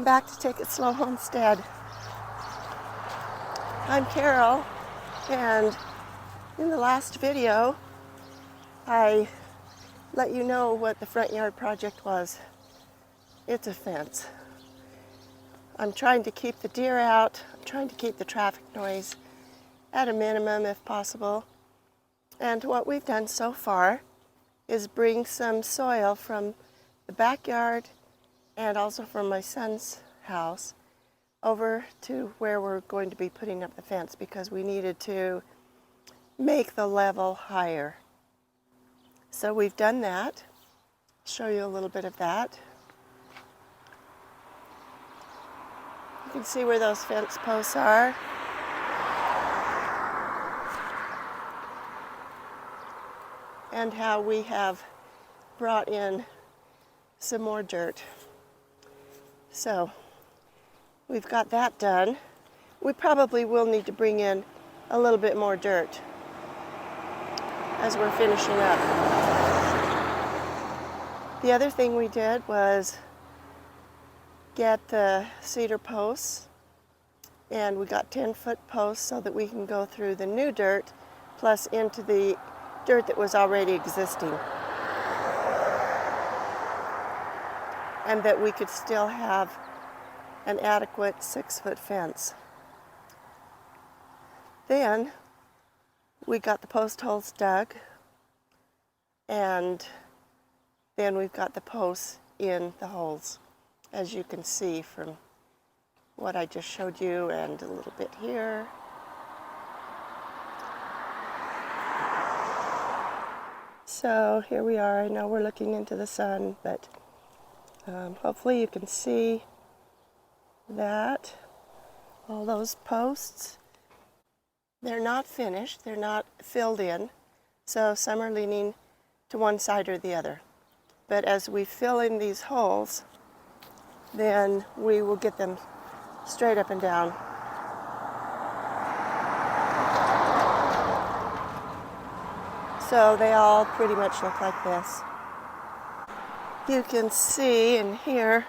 Welcome back to Take It Slow Homestead. I'm Carol, and in the last video I let you know what the front yard project was. It's a fence. I'm trying to keep the deer out. I'm trying to keep the traffic noise at a minimum if possible. And what we've done so far is bring some soil from the backyard and also from my son's house over to where we're going to be putting up the fence because we needed to make the level higher. So we've done that. I'll show you a little bit of that. You can see where those fence posts are. And how we have brought in some more dirt. So we've got that done. We probably will need to bring in a little bit more dirt as we're finishing up. The other thing we did was get the cedar posts, and we got 10-foot posts so that we can go through the new dirt plus into the dirt that was already existing, and that we could still have an adequate 6-foot fence. Then we got the post holes dug, and then we've got the posts in the holes, as you can see from what I just showed you, and a little bit here. So here we are. I know we're looking into the sun, but hopefully you can see that. All those posts, they're not finished, they're not filled in, so some are leaning to one side or the other. But as we fill in these holes, then we will get them straight up and down. So they all pretty much look like this. You can see and hear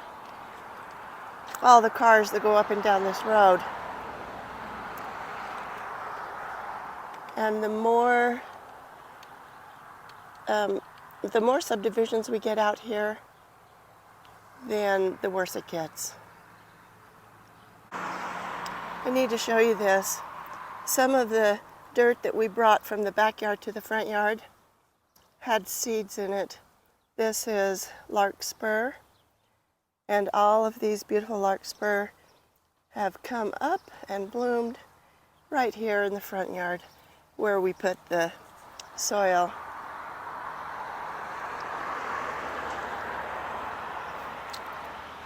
all the cars that go up and down this road. And the more subdivisions we get out here, then the worse it gets. I need to show you this. Some of the dirt that we brought from the backyard to the front yard had seeds in it. This is larkspur, and all of these beautiful larkspur have come up and bloomed right here in the front yard where we put the soil.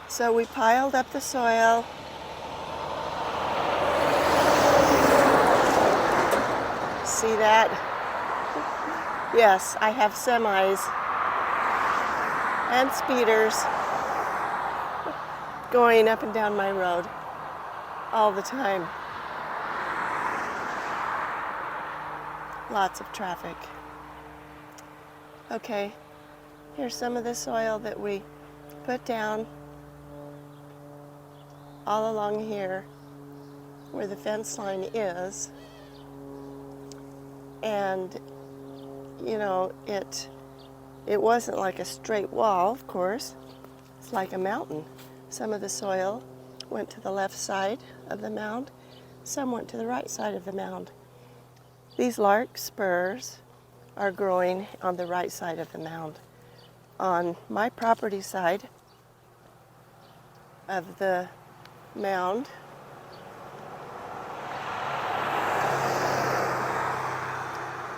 So we piled up the soil. See that? Yes, I have semis and speeders going up and down my road all the time. Lots of traffic. Okay, here's some of the soil that we put down all along here where the fence line is. And you know, it wasn't like a straight wall, of course. It's like a mountain. Some of the soil went to the left side of the mound, some went to the right side of the mound. These larkspurs are growing on the right side of the mound. On my property side of the mound,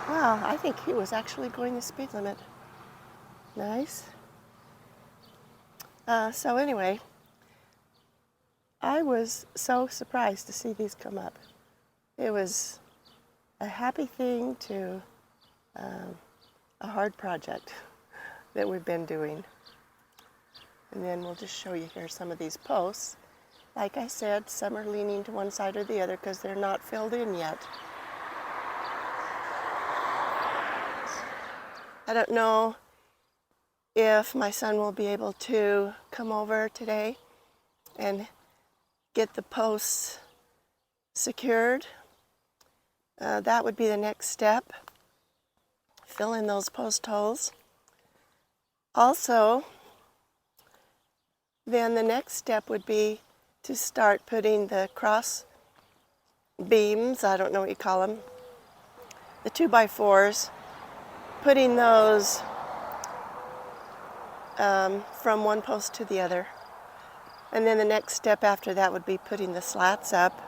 wow, I think he was actually going the speed limit. Nice. So anyway, I was so surprised to see these come up. It was a happy thing to a hard project that we've been doing. And then we'll just show you here some of these posts. Like I said, some are leaning to one side or the other because they're not filled in yet. I don't know if my son will be able to come over today and get the posts secured. That would be the next step. Fill in those post holes. Also, then the next step would be to start putting the cross beams, I don't know what you call them, the 2x4s, putting those from one post to the other. And then the next step after that would be putting the slats up.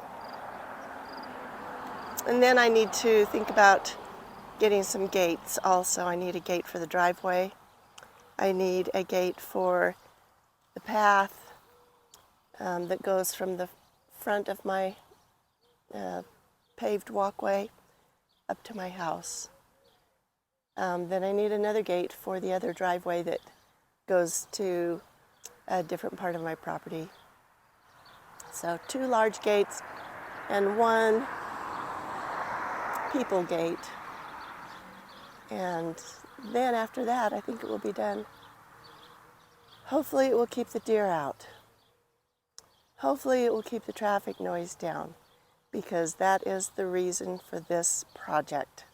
And then I need to think about getting some gates also. I need a gate for the driveway. I need a gate for the path that goes from the front of my paved walkway up to my house. Then I need another gate for the other driveway that goes to a different part of my property. So 2 large gates and 1 people gate. And then after that, I think it will be done. Hopefully it will keep the deer out. Hopefully it will keep the traffic noise down, because that is the reason for this project.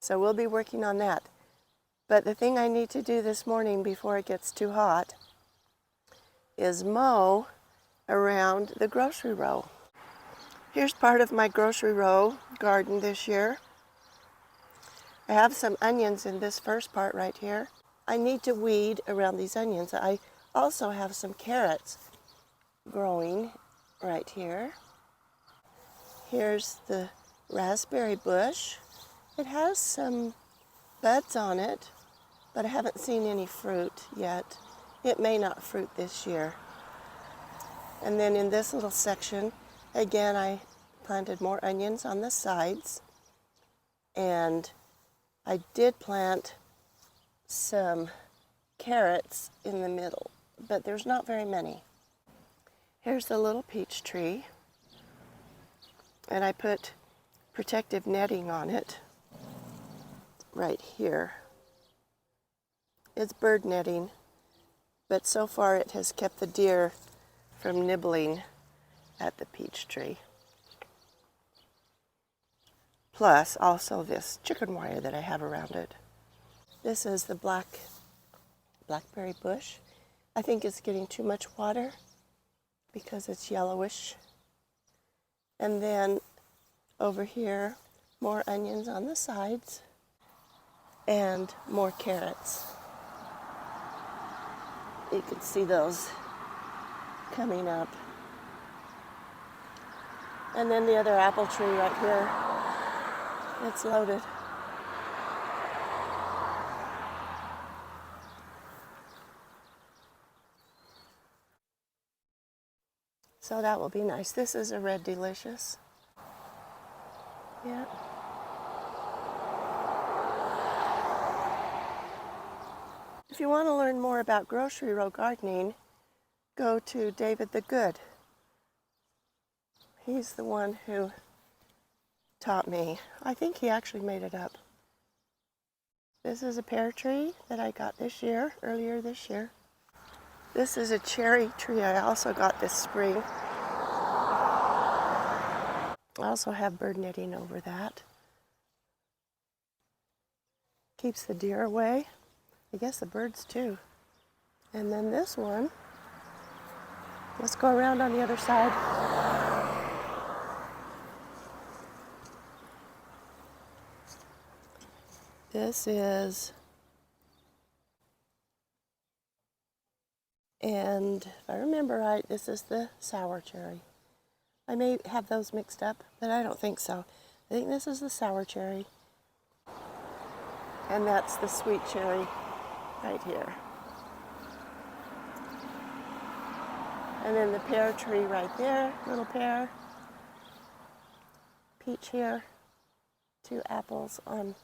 So we'll be working on that. But the thing I need to do this morning before it gets too hot is mow around the grocery row. Here's part of my grocery row garden this year. I have some onions in this first part right here. I need to weed around these onions. I also have some carrots growing right here. Here's the raspberry bush. It has some buds on it, but I haven't seen any fruit yet. It may not fruit this year. And then in this little section, again, I planted more onions on the sides, and I did plant some carrots in the middle, but there's not very many. Here's the little peach tree, and I put protective netting on it right here. It's bird netting, but so far it has kept the deer from nibbling at the peach tree. Plus also this chicken wire that I have around it. This is the blackberry bush. I think it's getting too much water because it's yellowish. And then over here, more onions on the sides and more carrots. You can see those coming up. And then the other apple tree right here. It's loaded. So that will be nice. This is a red delicious. Yeah. If you want to learn more about grocery row gardening, go to David the Good. He's the one who taught me. I think he actually made it up. This is a pear tree that I got this year, earlier this year. This is a cherry tree I also got this spring. I also have bird netting over that. Keeps the deer away. I guess the birds too. And then this one, let's go around on the other side. This is, and if I remember right, this is the sour cherry. I may have those mixed up, but I don't think so. I think this is the sour cherry. And that's the sweet cherry right here. And then the pear tree right there, little pear. Peach here. 2 apples on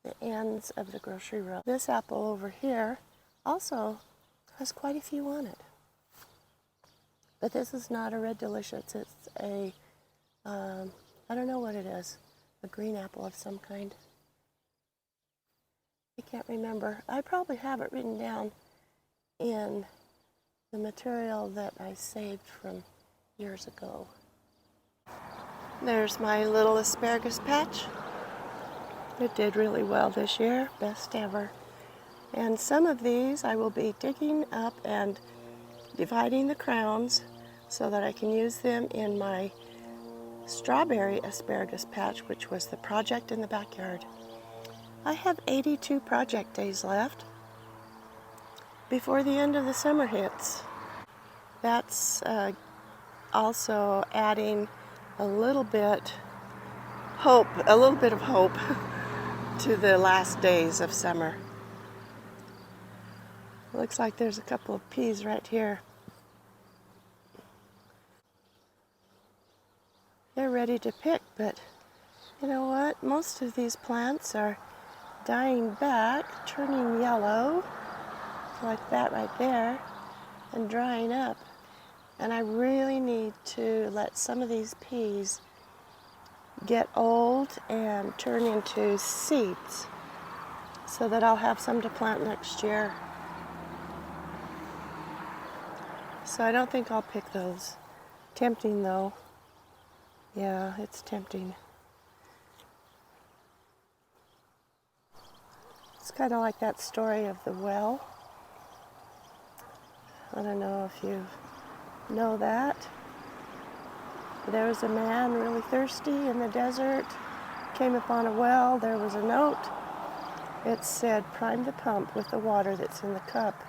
the ends of the grocery row. This apple over here also has quite a few on it. But this is not a red delicious. It's a, I don't know what it is, a green apple of some kind. I can't remember. I probably have it written down in the material that I saved from years ago. There's my little asparagus patch. It did really well this year, best ever. And some of these I will be digging up and dividing the crowns so that I can use them in my strawberry asparagus patch, which was the project in the backyard. I have 82 project days left before the end of the summer hits. That's also adding a little bit of hope to the last days of summer. Looks like there's a couple of peas right here. They're ready to pick, but you know what? Most of these plants are dying back, turning yellow, like that right there, and drying up. And I really need to let some of these peas get old and turn into seeds so that I'll have some to plant next year. So I don't think I'll pick those. Tempting though. Yeah, it's tempting. It's kind of like that story of the well. I don't know if you know that. There was a man really thirsty in the desert, came upon a well, there was a note. It said, prime the pump with the water that's in the cup,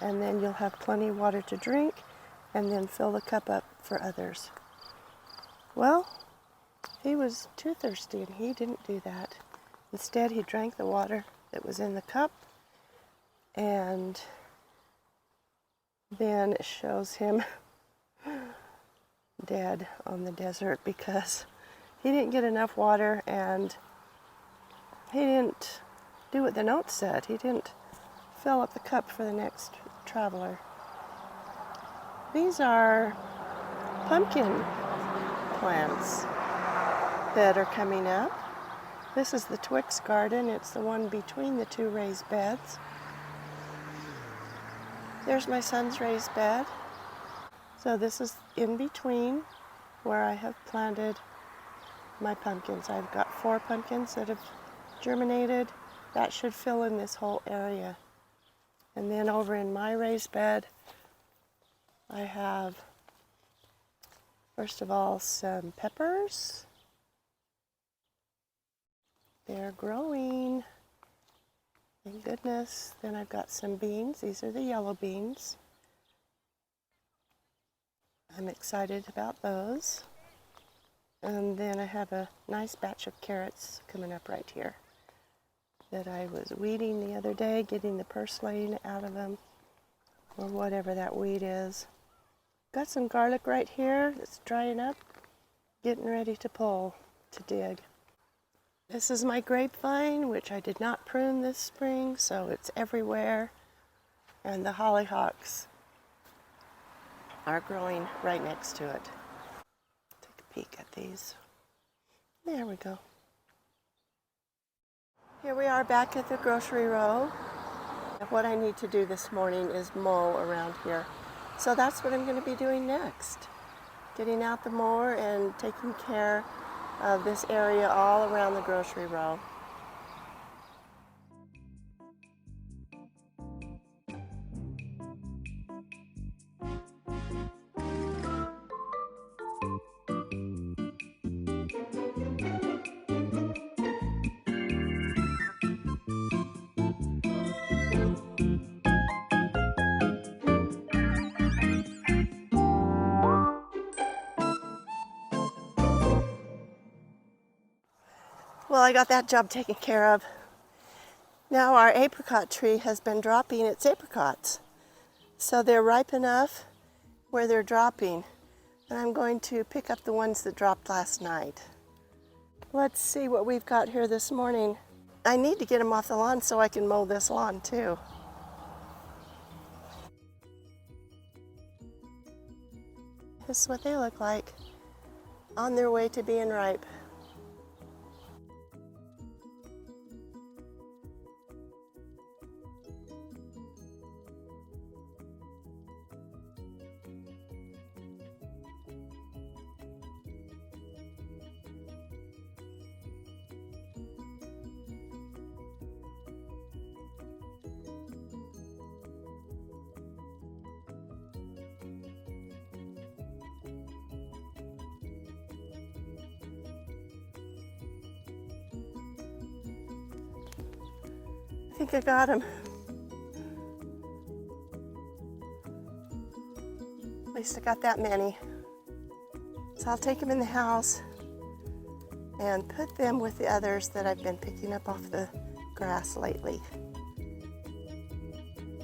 and then you'll have plenty of water to drink, and then fill the cup up for others. Well, he was too thirsty and he didn't do that. Instead, he drank the water that was in the cup, and then it shows him dead on the desert because he didn't get enough water and he didn't do what the note said. He didn't fill up the cup for the next traveler. These are pumpkin plants that are coming up. This is the Twix garden. It's the one between the two raised beds. There's my son's raised bed. So this is in between where I have planted my pumpkins. I've got 4 pumpkins that have germinated. That should fill in this whole area. And then over in my raised bed, I have, first of all, some peppers. They're growing. Thank goodness. Then I've got some beans. These are the yellow beans. I'm excited about those. And then I have a nice batch of carrots coming up right here that I was weeding the other day, getting the purslane out of them, or whatever that weed is. Got some garlic right here that's drying up, getting ready to pull, to dig. This is my grapevine, which I did not prune this spring, so it's everywhere. And the hollyhocks are growing right next to it. Take a peek at these. There we go. Here we are back at the grocery row. What I need to do this morning is mow around here. So that's what I'm going to be doing next. Getting out the mower and taking care of this area all around the grocery row. Well, I got that job taken care of. Now our apricot tree has been dropping its apricots. So they're ripe enough where they're dropping. And I'm going to pick up the ones that dropped last night. Let's see what we've got here this morning. I need to get them off the lawn so I can mow this lawn too. This is what they look like on their way to being ripe. think I got him. At least I got that many. So I'll take them in the house and put them with the others that I've been picking up off the grass lately.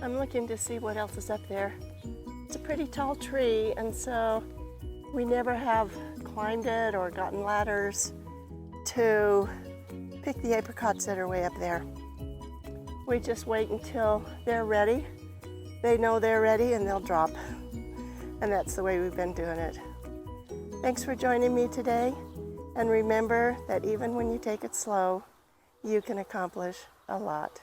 I'm looking to see what else is up there. It's a pretty tall tree, and so we never have climbed it or gotten ladders to pick the apricots that are way up there. We just wait until they're ready. They know they're ready and they'll drop. And that's the way we've been doing it. Thanks for joining me today. And remember that even when you take it slow, you can accomplish a lot.